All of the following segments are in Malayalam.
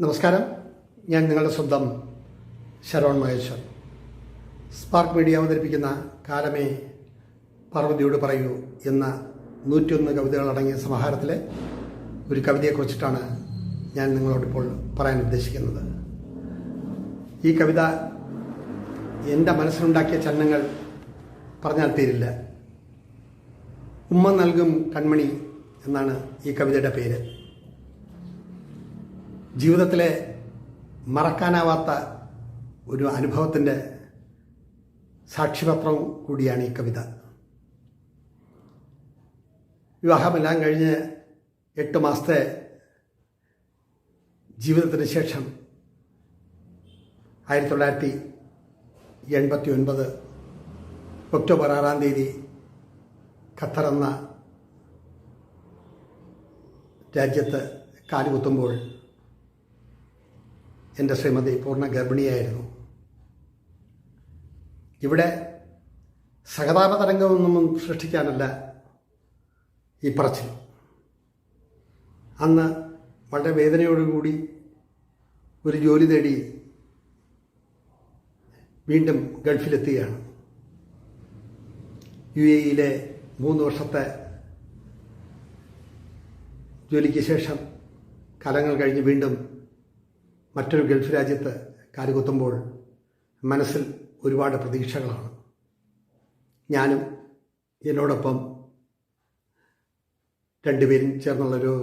നമസ്കാരം, ഞാൻ നിങ്ങളുടെ സ്വന്തം ശരവൺ മഹേശ്വർ. സ്പാർക്ക് മീഡിയ അവതരിപ്പിക്കുന്ന കാലമേ പാർവതിയോട് പറയൂ എന്ന 101 കവിതകളടങ്ങിയ സമാഹാരത്തിലെ ഒരു കവിതയെക്കുറിച്ചിട്ടാണ് ഞാൻ നിങ്ങളോടിപ്പോൾ പറയാൻ ഉദ്ദേശിക്കുന്നത്. ഈ കവിത എൻ്റെ മനസ്സിലുണ്ടാക്കിയ ചലനങ്ങൾ പറഞ്ഞാൽ തീരില്ല. ഉമ്മ നൽകും കൺമണി എന്നാണ് ഈ കവിതയുടെ പേര്. ജീവിതത്തിലെ മറക്കാനാവാത്ത ഒരു അനുഭവത്തിൻ്റെ സാക്ഷ്യപത്രവും കൂടിയാണ് ഈ കവിത. വിവാഹമെല്ലാം കഴിഞ്ഞ് 8 മാസത്തെ ജീവിതത്തിന് ശേഷം 1989 ഒക്ടോബർ 6-ാം തീയതി ഖത്തർ എന്ന രാജ്യത്ത് കാലുകുത്തുമ്പോൾ എൻ്റെ ശ്രീമതി പൂർണ്ണ ഗർഭിണിയായിരുന്നു. ഇവിടെ സഹതാപ തരംഗമൊന്നും സൃഷ്ടിക്കാനല്ല ഈ പറച്ചിൽ. അന്ന് വളരെ വേദനയോടുകൂടി ഒരു ജോലി തേടി വീണ്ടും ഗൾഫിലെത്തുകയാണ്. UAE-യിലെ 3 വർഷത്തെ ജോലിക്ക് ശേഷം കാലങ്ങൾ കഴിഞ്ഞ് വീണ്ടും മറ്റൊരു ഗൾഫ് രാജ്യത്ത് കാലുകുത്തുമ്പോൾ മനസ്സിൽ ഒരുപാട് പ്രതീക്ഷകളാണ്. ഞാനും എന്നോടൊപ്പം 2 പേരും ചേർന്നുള്ളൊരു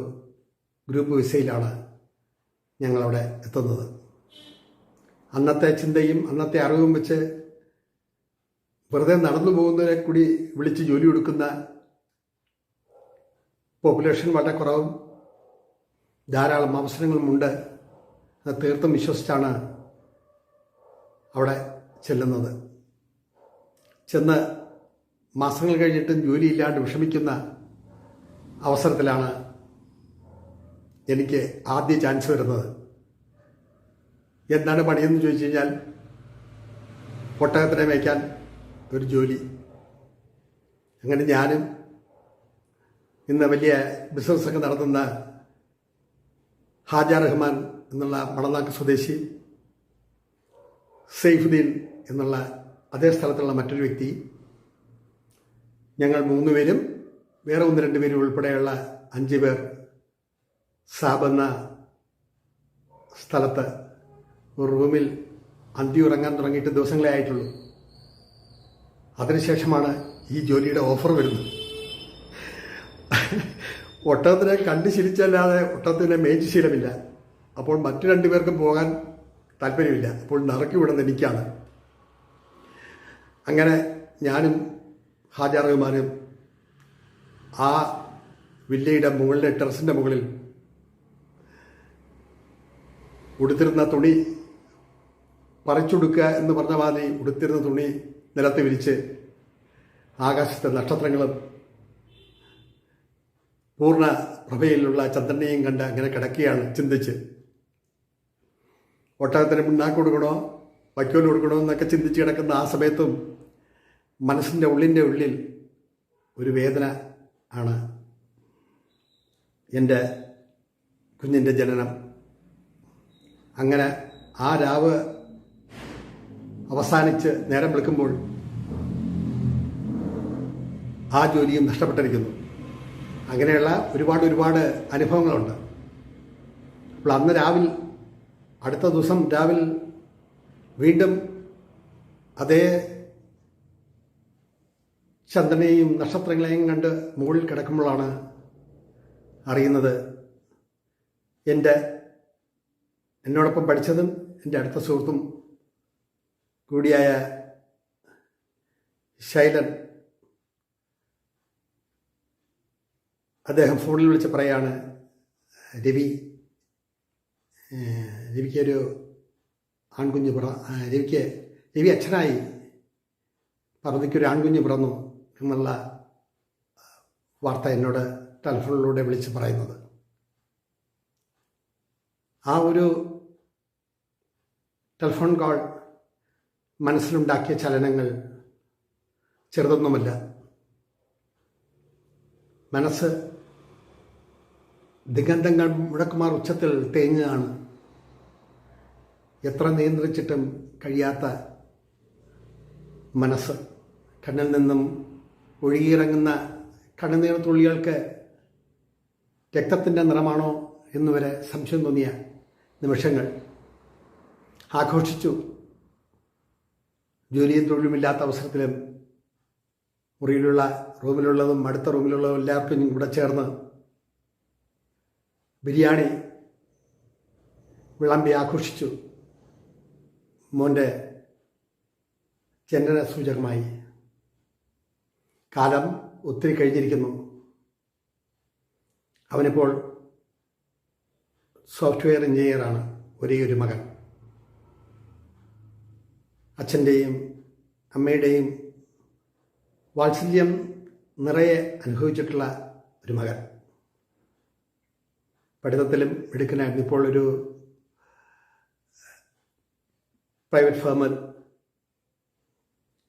ഗ്രൂപ്പ് വിസയിലാണ് ഞങ്ങളവിടെ എത്തുന്നത്. അന്നത്തെ ചിന്തയും അന്നത്തെ അറിവും വെച്ച് വെറുതെ നടന്നു പോകുന്നവരെ കൂടി വിളിച്ച് ജോലി കൊടുക്കുന്ന പോപ്പുലേഷൻ വളരെ കുറവും ധാരാളം അവസരങ്ങളുമുണ്ട്. അത് തീർത്തും വിശ്വസിച്ചാണ് അവിടെ ചെല്ലുന്നത്. ചെന്ന് മാസങ്ങൾ കഴിഞ്ഞിട്ടും ജോലിയില്ലാണ്ട് വിഷമിക്കുന്ന അവസരത്തിലാണ് എനിക്ക് ആദ്യ ചാൻസ് വരുന്നത്. എന്താണ് പണിയെന്ന് ചോദിച്ചു കഴിഞ്ഞാൽ ഒട്ടകത്തിനെ മേയ്ക്കാൻ ഒരു ജോലി. അങ്ങനെ ഞാനും ഇന്ന് വലിയ ബിസിനസ്സൊക്കെ നടത്തുന്ന ഹാജ റഹ്മാൻ എന്നുള്ള മണനാക്ക് സ്വദേശി, സൈഫുദ്ദീൻ എന്നുള്ള അതേ സ്ഥലത്തുള്ള മറ്റൊരു വ്യക്തി, ഞങ്ങൾ 3 പേരും വേറെ 1-2 പേരും ഉൾപ്പെടെയുള്ള 5 പേർ സാബ് എന്ന സ്ഥലത്ത് ഒരു റൂമിൽ അന്തി ഉറങ്ങാൻ തുടങ്ങിയിട്ട് ദിവസങ്ങളേ ആയിട്ടുള്ളൂ. അതിനുശേഷമാണ് ഈ ജോലിയുടെ ഓഫർ വരുന്നത്. ഒട്ടകത്തിനെ കണ്ട് ശീലിച്ചല്ലാതെ ഒട്ടകത്തിനെ മേയിച്ച് ശീലമില്ല. അപ്പോൾ മറ്റു 2 പേർക്കും പോകാൻ താല്പര്യമില്ല. അപ്പോൾ നറുക്കി വിടുന്നത് എനിക്കാണ്. അങ്ങനെ ഞാനും ഹാജ റഹ്മാനും ആ വില്ലയുടെ മുകളിലെ ടെറസിൻ്റെ മുകളിൽ ഉടുത്തിരുന്ന തുണി പറിച്ചെടുക്കുക എന്ന് പറഞ്ഞ മാതിരി ഉടുത്തിരുന്ന തുണി നിലത്ത് വിരിച്ച് ആകാശത്തെ നക്ഷത്രങ്ങളും പൂർണ്ണ പ്രഭയിലുള്ള ചന്ദ്രനെയും കണ്ട് അങ്ങനെ കിടക്കുകയാണ് ചിന്തിച്ച്. ഒട്ടകത്തിന് പിണ്ണാക്ക് കൊടുക്കണോ വൈക്കോൽ കൊടുക്കണോ എന്നൊക്കെ ചിന്തിച്ച് കിടക്കുന്ന ആ സമയത്തും മനസ്സിൻ്റെ ഉള്ളിൽ ഒരു വേദന ആണ് എൻ്റെ കുഞ്ഞിൻ്റെ ജനനം. അങ്ങനെ ആ രാവ് അവസാനിച്ച് നേരം വിളിക്കുമ്പോൾ ആ ജോലിയും നഷ്ടപ്പെട്ടിരിക്കുന്നു. അങ്ങനെയുള്ള ഒരുപാട് അനുഭവങ്ങളുണ്ട്. അപ്പോൾ അന്ന് അടുത്ത ദിവസം രാവിലെ വീണ്ടും അതേ ചന്ദ്രനെയും നക്ഷത്രങ്ങളെയും കണ്ട് മുകളിൽ കിടക്കുമ്പോഴാണ് അറിയുന്നത് എന്നോടൊപ്പം പഠിച്ചതും എൻ്റെ അടുത്ത സുഹൃത്തും കൂടിയായ ശൈലൻ, അദ്ദേഹം ഫോണിൽ വിളിച്ച് പറയാണ്, രവിക്കൊരു ആൺകുഞ്ഞ് രവി അച്ഛനായി, പാർവതിക്കൊരു ആൺകുഞ്ഞ് പിറന്നു എന്നുള്ള വാർത്ത എന്നോട് ടെലിഫോണിലൂടെ വിളിച്ച് പറയുന്നത്. ആ ഒരു ടെലിഫോൺ കോൾ മനസ്സിലുണ്ടാക്കിയ ചലനങ്ങൾ ചെറുതൊന്നുമല്ല. മനസ്സ് ദിഗന്ധങ്ങൾ മുഴക്കുമാർ ഉച്ചത്തിൽ തേഞ്ഞാണ് എത്ര നിയന്ത്രിച്ചിട്ടും കഴിയാത്ത മനസ്സ്, കണ്ണിൽ നിന്നും ഒഴുകിയിറങ്ങുന്ന കണ്ണുനീർ തുള്ളികൾക്ക് രക്തത്തിൻ്റെ നിറമാണോ എന്നുവരെ സംശയം തോന്നിയ നിമിഷങ്ങൾ. ആഘോഷിച്ചു. ജോലിയും തൊഴിലുമില്ലാത്ത അവസരത്തിലും റൂമിലുള്ളതും അടുത്ത റൂമിലുള്ളതും എല്ലാവർക്കും കൂടെ ചേർന്ന് ബിരിയാണി വിളമ്പി ആഘോഷിച്ചു. മോൻ്റെ ജനന സൂചകമായി. കാലം ഒത്തിരി കഴിഞ്ഞിരിക്കുന്നു. അവനിപ്പോൾ സോഫ്റ്റ്വെയർ എഞ്ചിനീയറാണ്. ഒരേ ഒരു മകൻ. അച്ഛൻ്റെയും അമ്മയുടെയും വാത്സല്യം നിറയെ അനുഭവിച്ചിട്ടുള്ള ഒരു മകൻ. പഠിത്തത്തിലും മിടുക്കനായിരുന്നു. ഇപ്പോൾ ഒരു പ്രൈവറ്റ് ഫേമിൽ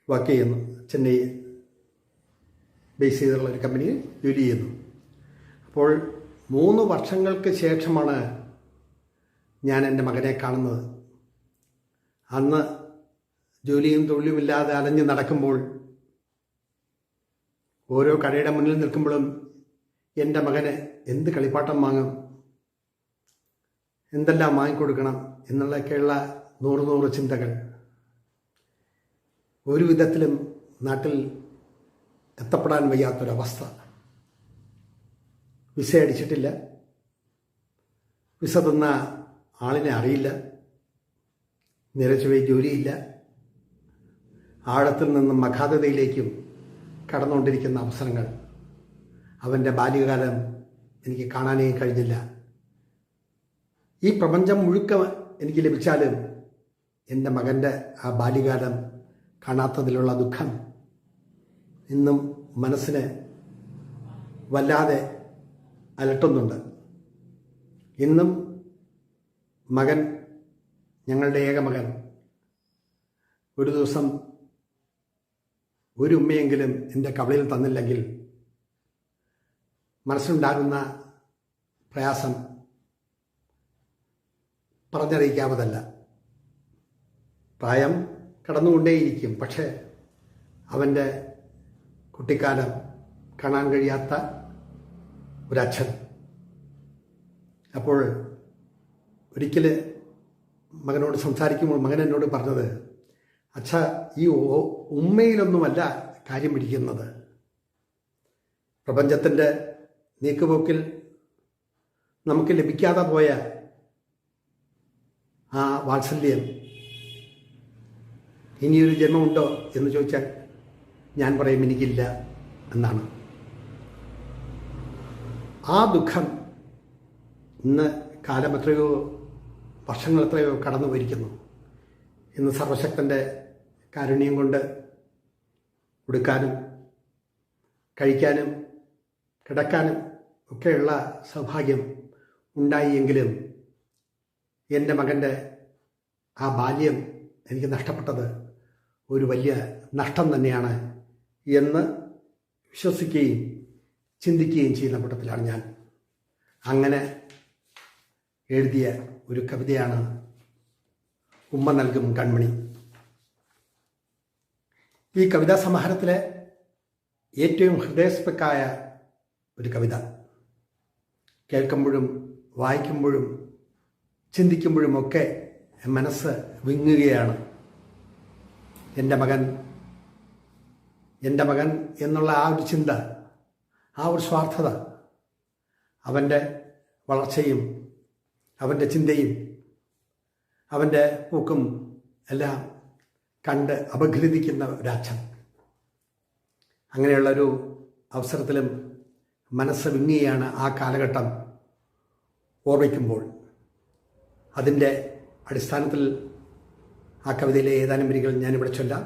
വർക്ക് ചെയ്യുന്നു. ചെന്നൈ ബേസ് ചെയ്തുള്ള ഒരു കമ്പനിയിൽ ജോലി ചെയ്യുന്നു. അപ്പോൾ 3 വർഷങ്ങൾക്ക് ശേഷമാണ് ഞാൻ എൻ്റെ മകനെ കാണുന്നത്. അന്ന് ജോലിയും തൊഴിലുമില്ലാതെ അലഞ്ഞ് നടക്കുമ്പോൾ ഓരോ കടയുടെ മുന്നിൽ നിൽക്കുമ്പോഴും എൻ്റെ മകന് എന്ത് കളിപ്പാട്ടം വാങ്ങും, എന്തെല്ലാം വാങ്ങിക്കൊടുക്കണം എന്നുള്ളതൊക്കെയുള്ള 100 ചിന്തകൾ. ഒരു വിധത്തിലും നാട്ടിൽ എത്തപ്പെടാൻ വയ്യാത്തൊരവസ്ഥ. വിസ അടിച്ചിട്ടില്ല. വിസ തന്ന ആളിനെ അറിയില്ല. നിരച്ചുപോയി ജോലിയില്ല. ആഴത്തിൽ നിന്നും അഗാധതയിലേക്കും കടന്നുകൊണ്ടിരിക്കുന്ന അവസരങ്ങൾ. അവൻ്റെ ബാല്യകാലം എനിക്ക് കാണാനേ കഴിഞ്ഞില്ല. ഈ പ്രപഞ്ചം മുഴുക്ക എനിക്ക് ലഭിച്ചാലും എൻ്റെ മകൻ്റെ ആ ബാല്യകാലം കാണാത്തതിലുള്ള ദുഃഖം ഇന്നും മനസ്സിനെ വല്ലാതെ അലട്ടുന്നുണ്ട്. ഇന്നും മകൻ, ഞങ്ങളുടെ ഏക മകൻ, ഒരു ദിവസം ഒരു ഉമ്മയെങ്കിലും എൻ്റെ കവളിൽ തന്നില്ലെങ്കിൽ മനസ്സിലുണ്ടാകുന്ന പ്രയാസം പറഞ്ഞറിയിക്കാവതല്ല. പ്രായം കടന്നുകൊണ്ടേയിരിക്കും. പക്ഷേ അവൻ്റെ കുട്ടിക്കാലം കാണാൻ കഴിയാത്ത ഒരച്ഛൻ. അപ്പോൾ ഒരിക്കൽ മകനോട് സംസാരിക്കുമ്പോൾ മകൻ എന്നോട് പറഞ്ഞത്, അച്ഛ, ഈ ഉമ്മയിലൊന്നുമല്ല കാര്യം പിടിക്കുന്നത്. പ്രപഞ്ചത്തിൻ്റെ നീക്കുപോക്കിൽ നമുക്ക് ലഭിക്കാതെ പോയ ആ വാത്സല്യം ഇനിയൊരു ജന്മമുണ്ടോ എന്ന് ചോദിച്ചാൽ ഞാൻ പറയും എനിക്കില്ല എന്നാണ്. ആ ദുഃഖം ഇന്ന് കാലം എത്രയോ വർഷങ്ങൾ എത്രയോ കടന്നു പോയിരിക്കുന്നു. ഇന്ന് സർവശക്തൻ്റെ കാരുണ്യം കൊണ്ട് ഉടുക്കാനും കഴിക്കാനും കിടക്കാനും ഒക്കെയുള്ള സൗഭാഗ്യം ഉണ്ടായിയെങ്കിലും എൻ്റെ മകൻ്റെ ആ ബാല്യം എനിക്ക് നഷ്ടപ്പെട്ടത് ഒരു വലിയ നഷ്ടം തന്നെയാണ് എന്ന് വിശ്വസിക്കുകയും ചിന്തിക്കുകയും ചെയ്യുന്ന കൂട്ടത്തിലാണ് ഞാൻ. അങ്ങനെ എഴുതിയ ഒരു കവിതയാണ് ഉമ്മ നൽകും കൺമണി. ഈ കവിതാ സമാഹാരത്തിലെ ഏറ്റവും ഹൃദയസ്പൃക്കായ ഒരു കവിത. കേൾക്കുമ്പോഴും വായിക്കുമ്പോഴും ചിന്തിക്കുമ്പോഴുമൊക്കെ മനസ്സ് വിങ്ങുകയാണ്. എൻ്റെ മകൻ എന്നുള്ള ആ ഒരു ചിന്ത, ആ ഒരു സ്വാർത്ഥത, അവൻ്റെ വളർച്ചയും അവൻ്റെ ചിന്തയും അവൻ്റെ പൂക്കും എല്ലാം കണ്ട് അപഗ്രഥിക്കുന്ന ഒരച്ഛൻ. അങ്ങനെയുള്ളൊരു അവസരത്തിലും മനസ്സ് വിങ്ങുകയാണ് ആ കാലഘട്ടം ഓർമ്മിക്കുമ്പോൾ. അതിൻ്റെ അടിസ്ഥാനത്തിൽ ആ കവിതയിലെ ഏതാനും വരികൾ ഞാനിവിടെ ചൊല്ലാം.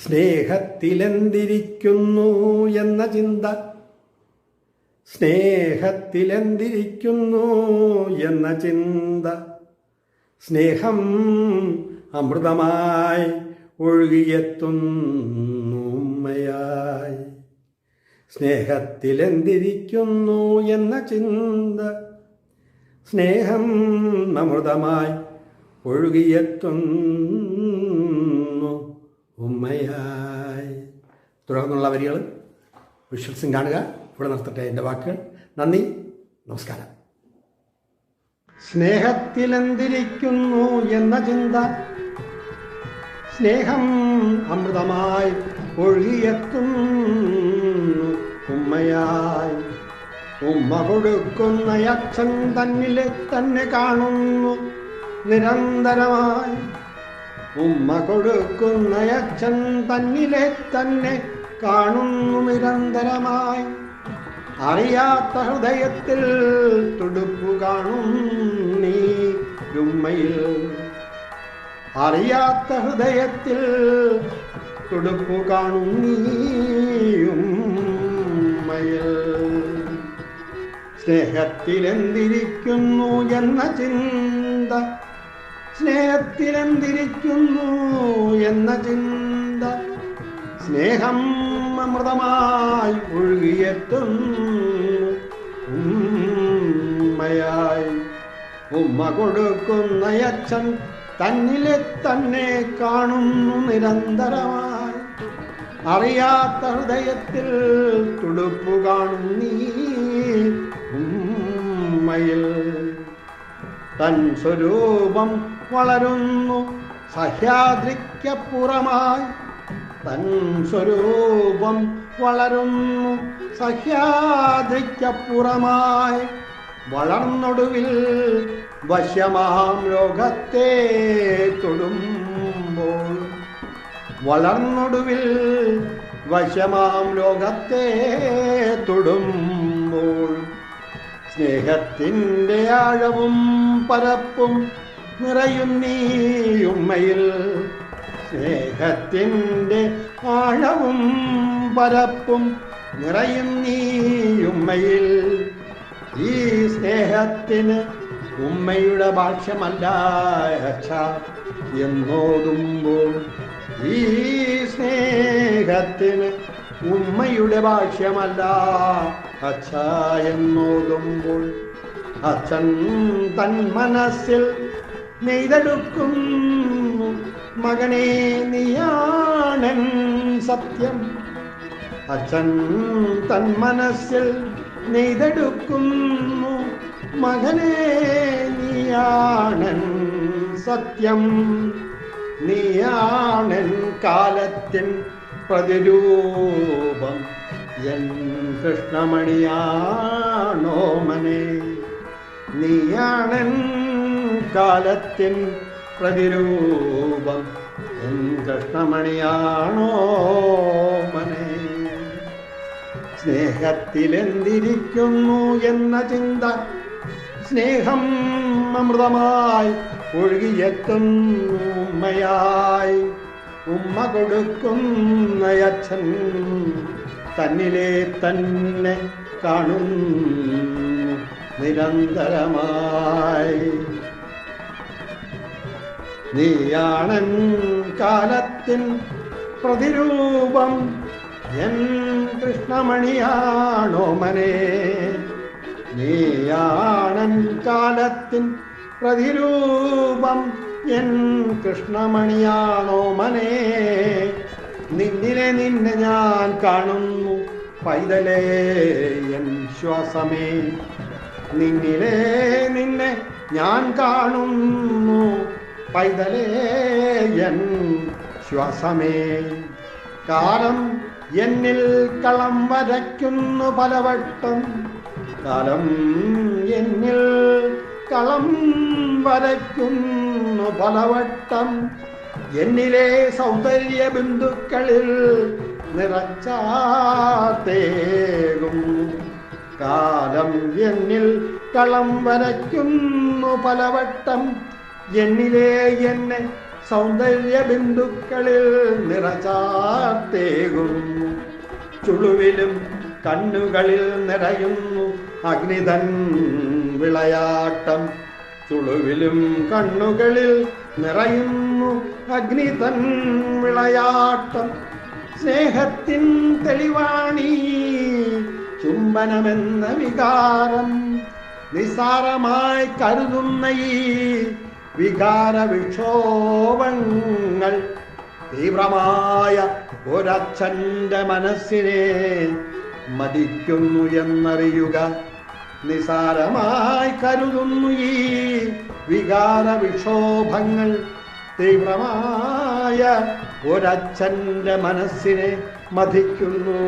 സ്നേഹത്തിലെന്തിരിക്കുന്നു എന്ന ചിന്ത, സ്നേഹത്തിലെന്തിരിക്കുന്നു എന്ന ചിന്ത, സ്നേഹം അമൃതമായി ഒഴുകിയെത്തുന്നു ഉമ്മയായി. സ്നേഹത്തിലെന്തിരിക്കുന്നു എന്ന ചിന്ത, സ്നേഹം അമൃതമായി ഒഴുകിയെത്തുന്നു ഉമ്മയായി. തുടർന്നുള്ള വരികൾ വിഷ്വൽസും കാണുക. ഇവിടെ നിർത്തട്ടെ എൻ്റെ വാക്കുകൾ. നന്ദി, നമസ്കാരം. സ്നേഹത്തിലെന്തിരിക്കുന്നു എന്ന ചിന്ത, സ്നേഹം അമൃതമായി ഒഴുകിയെത്തുന്നു ഉമ്മയായി. ഉമ്മ കൊടുക്കുന്ന അച്ഛൻ തന്നിലെ തന്നെ കാണുന്നു നിരന്തരമായി. ഉമ്മ കൊടുക്കുന്ന അച്ഛൻ തന്നിലെ തന്നെ കാണുന്നു നിരന്തരമായി. അറിയാത്ത ഹൃദയത്തിൽ തുടുപ്പു കാണും നീ ഉമ്മയിൽ. അറിയാത്ത ഹൃദയത്തിൽ തുടുപ്പു കാണും നീ ഉമ്മയിൽ. സ്നേഹത്തിലെന്തിരിക്കുന്നു എന്ന ചിന്ത, സ്നേഹത്തിലെന്തിരിക്കുന്നു എന്ന ചിന്ത, സ്നേഹം അമൃതമായി ഒഴുകിയെത്തുന്നു ഉമ്മയായി. ഉമ്മ കൊടുക്കുന്ന അച്ഛൻ തന്നിലെ തന്നെ കാണുന്നു നിരന്തരമായി. അറിയാത്ത ഹൃദയത്തിൽ തുടുപ്പു കാണും നീ ഉമ്മയിൽ. തൻ സ്വരൂപം വളരുന്നു സഹ്യാദ്രിക്കപ്പുറമായി. തൻ സ്വരൂപം വളരുന്നു സഹ്യാദ്രിക്കപ്പുറമായി. വളർന്നൊടുവിൽ വശ്യമാം ലോകത്തെ തൊടുമ്പോൾ, വളർന്നൊടുവിൽ വശ്യമാം ലോകത്തെ തൊടുമ്പോൾ, സ്നേഹത്തിൻ്റെ ആഴവും പരപ്പും നിറയും നീ ഉമ്മയിൽ. സ്നേഹത്തിൻ്റെ ആഴവും പരപ്പും നിറയും നീ ഉമ്മയിൽ. ഈ സ്നേഹത്തിന് ഉമ്മയുടെ ഭാഷ്യമല്ല അച്ഛ എന്നോതുമ്പോൾ, ഈ സ്നേഹത്തിന് ഉമ്മയുടെ ഭാഷ്യമല്ല അച്ഛ എന്നോതുമ്പോൾ, അച്ഛൻ തൻ മനസ്സിൽ നെയ്തെടുക്കുന്നു മകനേ നീയാണൻ സത്യം. അച്ഛൻ തൻ മനസ്സിൽ നെയ്തെടുക്കുന്നു മകനേ നീയാണൻ സത്യം. നീയാണൻ കാലത്തിൻ പ്രതിരൂപം, എൻ കൃഷ്ണമണിയാണോ മനെ. നീയാണൻ കാലത്തിൻ പ്രതിരൂപം, എൻ കൃഷ്ണമണിയാണോ മനെ. സ്നേഹത്തിലെന്തിരിക്കുന്നു എന്ന ചിന്ത, സ്നേഹം അമൃതമായി ഒഴുകിയെത്തുന്നു ഉമ്മയായി. ഉമ്മ കൊടുക്കുന്ന അച്ഛൻ തന്നിലെ തന്നെ കാണുന്നു നിരന്തരമായി. നീയാണൻ കാലത്തിൻ പ്രതിരൂപം, എൻ കൃഷ്ണമണിയാണോ മനെ. നീയാണൻ കാലത്തിൻ പ്രതിരൂപം, എൻ കൃഷ്ണമണിയാണോ മനെ. നിന്നിലെ നിന്നെ ഞാൻ കാണുന്നു പൈതലേ എൻ ശ്വാസമേ. നിന്നിലെ നിന്നെ ഞാൻ കാണുന്നു പൈതലേ എൻ ശ്വാസമേ. കാലം എന്നിൽ കളം വരയ്ക്കുന്നു പലവട്ടം, കാലം എന്നിൽ കളം വരയ്ക്കുന്നു പലവട്ടം. എന്നിലെ സൗന്ദര്യ ബിന്ദുക്കളിൽ നിറച്ചാത്തേകും. കാലം എന്നിൽ കളം വരയ്ക്കുന്നു പലവട്ടം. എന്നിലെ എന്നെ സൗന്ദര്യ ബിന്ദുക്കളിൽ നിറച്ചാത്തേകും. ചുളുവിലും കണ്ണുകളിൽ നിറയുന്നു അഗ്നിതൻ വിളയാട്ടം. ചുളുവിലും കണ്ണുകളിൽ നിറയുന്നു അഗ്നിതൻ വിളയാട്ടം. സ്നേഹത്തിൻ തെളിവാണീ ചുംബനമെന്ന വികാരം. നിസ്സാരമായി കരുതുന്ന ഈ വികാര വിക്ഷോഭങ്ങൾ തീവ്രമായ ഒരച്ഛൻ്റെ മനസ്സിനെ മതിക്കുന്നു എന്നറിയുക. നിസാരമായി കരുതുന്നു ഈ വികാര വിക്ഷോഭങ്ങൾ തീവ്രമായ ഒരച്ഛൻ്റെ മനസ്സിനെ മതിക്കുന്നു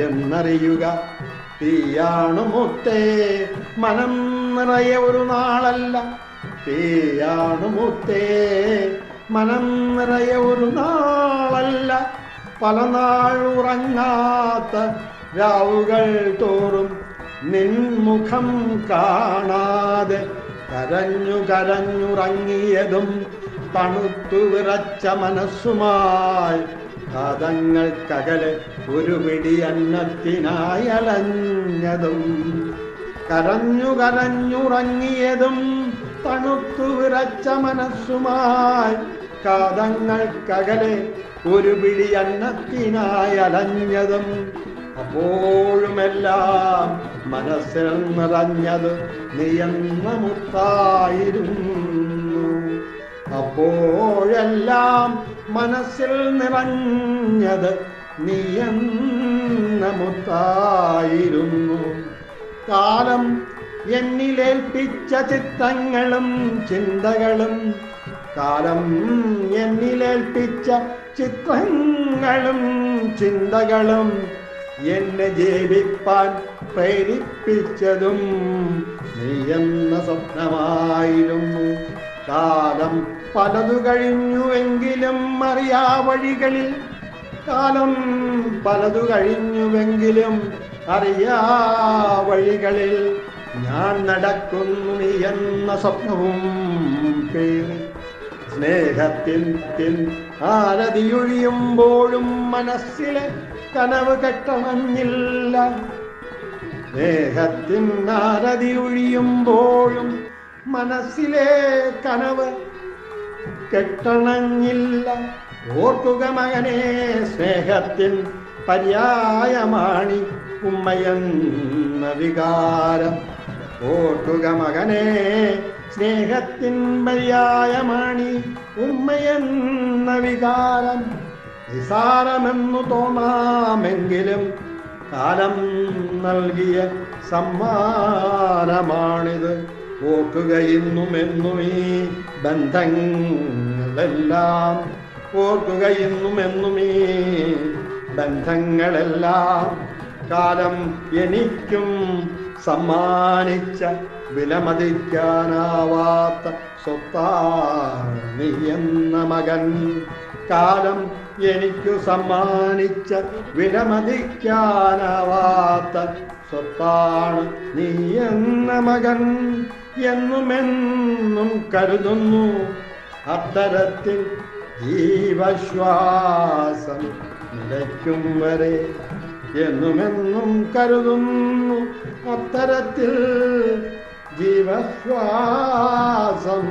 എന്നറിയുക. തീയാണു മുത്തേ മനം നിറയെ ഒരു നാളല്ല, തീയാണു മുത്തേ മനം നിറയെ ഒരു നാളല്ല, പല നാളുറങ്ങാത്ത രാവുകൾ തോറും നിൻമുഖം കാണാതെ കരഞ്ഞു കരഞ്ഞുറങ്ങിയതും തണുത്തു വിറച്ച മനസ്സുമായി കാതങ്ങൾക്കകലെ ഒരു പിടി അന്നത്തിനായി അലഞ്ഞതും. കരഞ്ഞു കരഞ്ഞുറങ്ങിയതും തണുത്തു വിറച്ച മനസ്സുമായി കാതങ്ങൾക്കകലെ ഒരു പിടി അന്നത്തിനായി അലഞ്ഞതും. അപ്പോഴുമെല്ലാം മനസ്സിൽ നിറഞ്ഞത് നീയെന്ന മുത്തായിരുന്നു. അപ്പോഴെല്ലാം മനസ്സിൽ നിറഞ്ഞത് നീയെന്ന മുത്തായിരുന്നു. കാലം എന്നിലേൽപ്പിച്ച ചിത്രങ്ങളും ചിന്തകളും, കാലം എന്നിലേൽപ്പിച്ച ചിത്രങ്ങളും ചിന്തകളും എന്നെ ജീവിപ്പാൻ പ്രേരിപ്പിച്ചതും നീയെന്ന സ്വപ്നമായിരുന്നു. കാലം പലതു കഴിഞ്ഞുവെങ്കിലും അറിയാ വഴികളിൽ, കാലം പലതു കഴിഞ്ഞുവെങ്കിലും അറിയാ വഴികളിൽ ഞാൻ നടക്കുന്നു നീ എന്ന സ്വപ്നവും പേറി. സ്നേഹത്തിൻ ആരതിയൊഴിയുമ്പോഴും മനസ്സിലെ കനവ് കെട്ടണഞ്ഞില്ല. സ്നേഹത്തിൻ ആരതിയൊഴിയുമ്പോഴും മനസ്സിലെ കനവ് കെട്ടണഞ്ഞില്ല. ഓർക്കുക മകനെ, സ്നേഹത്തിൻ പര്യായമാണി ഉമ്മയെന്ന വികാരം. ഓർക്കുക മകനെ, സ്നേഹത്തിൻ പര്യായമാണി ഉമ്മയെന്ന വികാരം. നിസാരമെന്നു തോന്നാമെങ്കിലും കാലം നൽകിയ സമ്മാനമാണിത്. ഓർക്കുക ഇന്നുമെന്നും ഈ ബന്ധങ്ങളെല്ലാം, ഓർക്കുക ഇന്നുമെന്നും ഈ ബന്ധങ്ങളെല്ലാം കാലം എനിക്കും സമ്മാനിച്ച വിലമതിക്കാനാവാത്ത സ്വത്താണ് നീ എന്ന മകൻ. കാലം എനിക്കു സമ്മാനിച്ച വിലമതിക്കാനാവാത്ത സ്വത്താണ് നീ എന്ന മകൻ. എന്നുമെന്നും കരുതുന്നു അത്തരത്തിൽ ജീവശ്വാസം നിലയ്ക്കും വരെ. എന്നുമെന്നും കരുതുന്നു അത്തരത്തിൽ ജീവശ്വാസം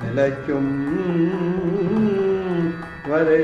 നിലയ്ക്കും വരെ.